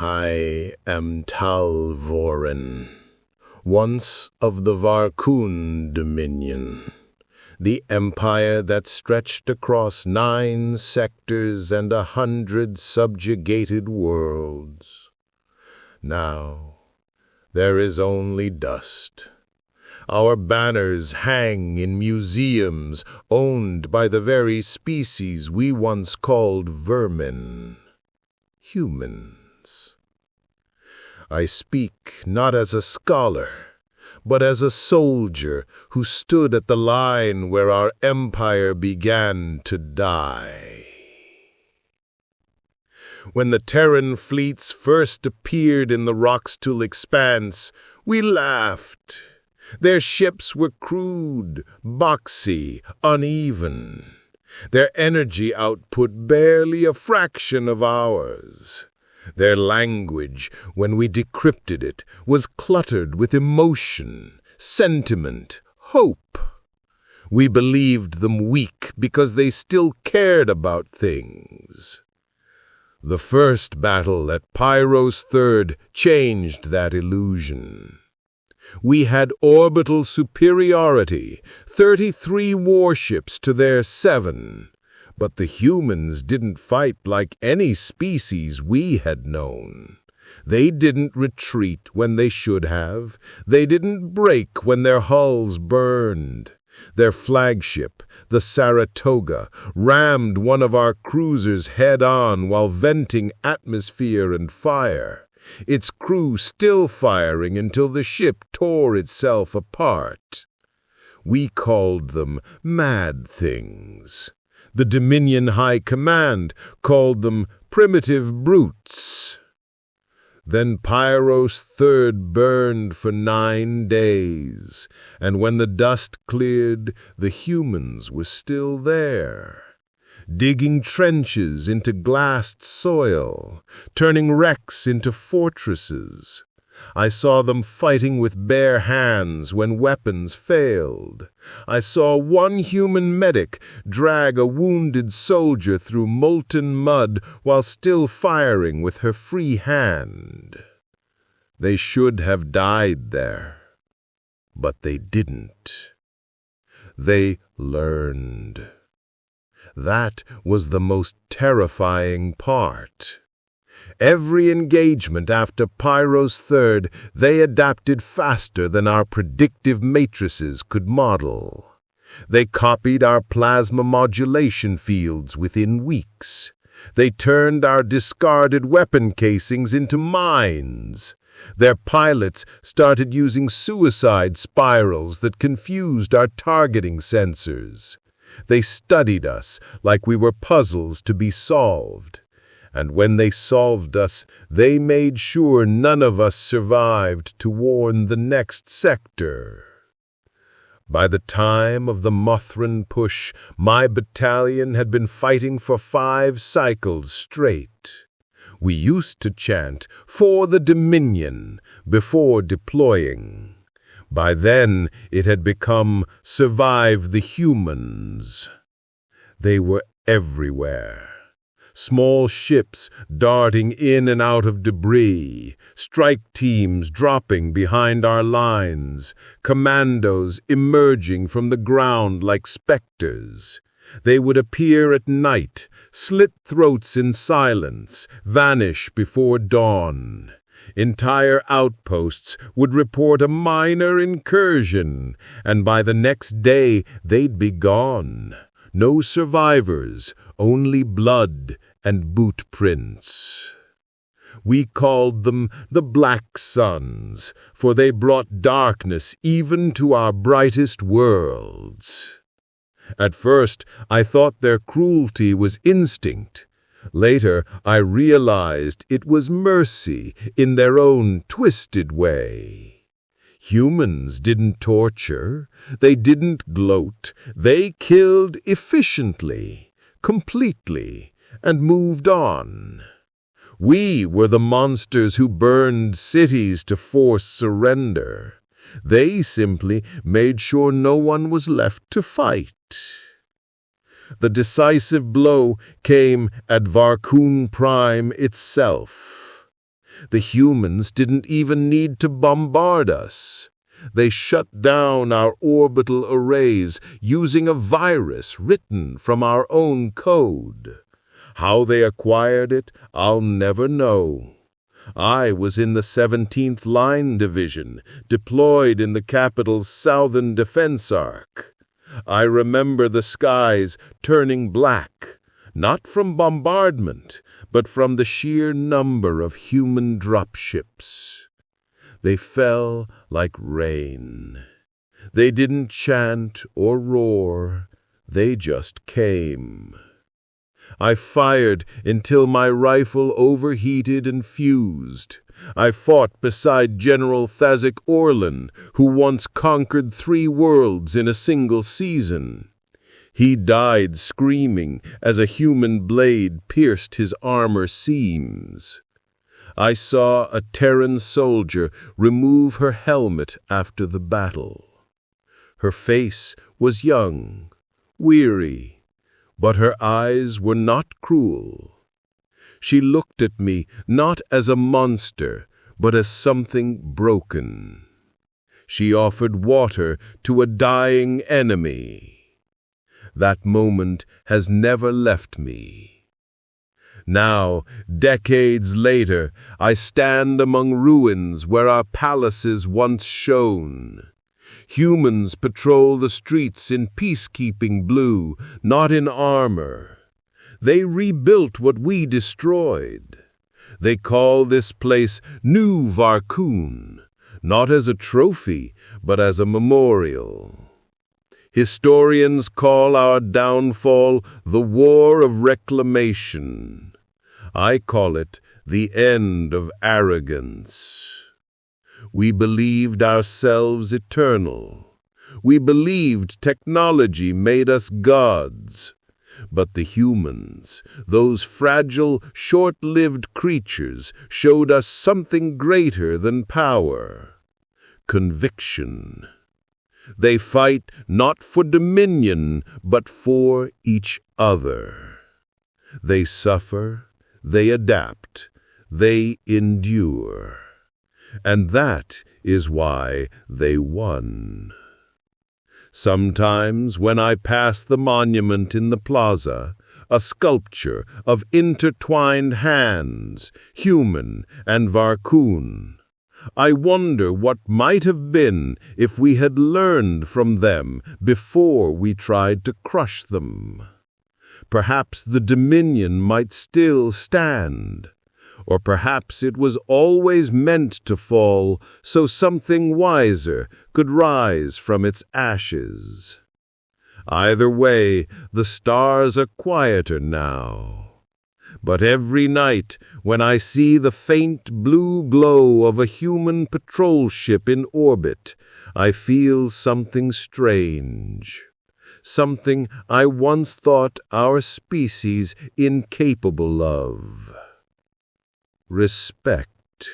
I am Talvorin, once of the Varkuun dominion, the empire that stretched across 9 sectors and 100 subjugated worlds. Now, there is only dust. Our banners hang in museums owned by the very species we once called vermin, humans. I speak not as a scholar, but as a soldier who stood at the line where our empire began to die. When the Terran fleets first appeared in the Roxtul expanse, we laughed. Their ships were crude, boxy, uneven. Their energy output barely a fraction of ours. Their language, when we decrypted it, was cluttered with emotion, sentiment, hope. We believed them weak because they still cared about things. The first battle at Pyros III changed that illusion. We had orbital superiority, 33 warships to their 7. But the humans didn't fight like any species we had known. They didn't retreat when they should have. They didn't break when their hulls burned. Their flagship, the Saratoga, rammed one of our cruisers head-on while venting atmosphere and fire, its crew still firing until the ship tore itself apart. We called them mad things. The Dominion High Command called them primitive brutes. Then Pyros III burned for 9 days, and when the dust cleared, the humans were still there, digging trenches into glassed soil, turning wrecks into fortresses. I saw them fighting with bare hands when weapons failed. I saw one human medic drag a wounded soldier through molten mud while still firing with her free hand. They should have died there, but they didn't. They learned. That was the most terrifying part. Every engagement after Pyros III, they adapted faster than our predictive matrices could model. They copied our plasma modulation fields within weeks. They turned our discarded weapon casings into mines. Their pilots started using suicide spirals that confused our targeting sensors. They studied us like we were puzzles to be solved. And when they solved us, they made sure none of us survived to warn the next sector. By the time of the Mothran push, my battalion had been fighting for 5 cycles straight. We used to chant, "For the Dominion," before deploying. By then, it had become, "Survive the humans." They were everywhere. Small ships darting in and out of debris, strike teams dropping behind our lines, commandos emerging from the ground like specters. They would appear at night, slit throats in silence, vanish before dawn. Entire outposts would report a minor incursion, and by the next day they'd be gone. No survivors, only blood and boot prints. We called them the Black Suns, for they brought darkness even to our brightest worlds. At first, I thought their cruelty was instinct. Later, I realized it was mercy in their own twisted way. Humans didn't torture, they didn't gloat, they killed efficiently, completely, and moved on. We were the monsters who burned cities to force surrender. They simply made sure no one was left to fight. The decisive blow came at Varkuun Prime itself. The humans didn't even need to bombard us. They shut down our orbital arrays using a virus written from our own code. How they acquired it, I'll never know. I was in the 17th Line Division, deployed in the capital's southern defense arc. I remember the skies turning black, not from bombardment, but from the sheer number of human dropships. They fell like rain. They didn't chant or roar, they just came. I fired until my rifle overheated and fused. I fought beside General Thazik Orlan, who once conquered 3 worlds in a single season. He died screaming as a human blade pierced his armor seams. I saw a Terran soldier remove her helmet after the battle. Her face was young, weary, but her eyes were not cruel. She looked at me not as a monster, but as something broken. She offered water to a dying enemy. That moment has never left me. Now, decades later, I stand among ruins where our palaces once shone. Humans patrol the streets in peacekeeping blue, not in armor. They rebuilt what we destroyed. They call this place New Varkuun, not as a trophy, but as a memorial. Historians call our downfall the War of Reclamation. I call it the end of arrogance. We believed ourselves eternal. We believed technology made us gods. But the humans, those fragile, short-lived creatures, showed us something greater than power: conviction. They fight not for dominion, but for each other. They suffer, they adapt, they endure. And that is why they won. Sometimes when I pass the monument in the plaza, a sculpture of intertwined hands, human and Varkuun, I wonder what might have been if we had learned from them before we tried to crush them. Perhaps the dominion might still stand, or perhaps it was always meant to fall so something wiser could rise from its ashes. Either way, the stars are quieter now. But every night, when I see the faint blue glow of a human patrol ship in orbit, I feel something strange. Something I once thought our species incapable of. Respect.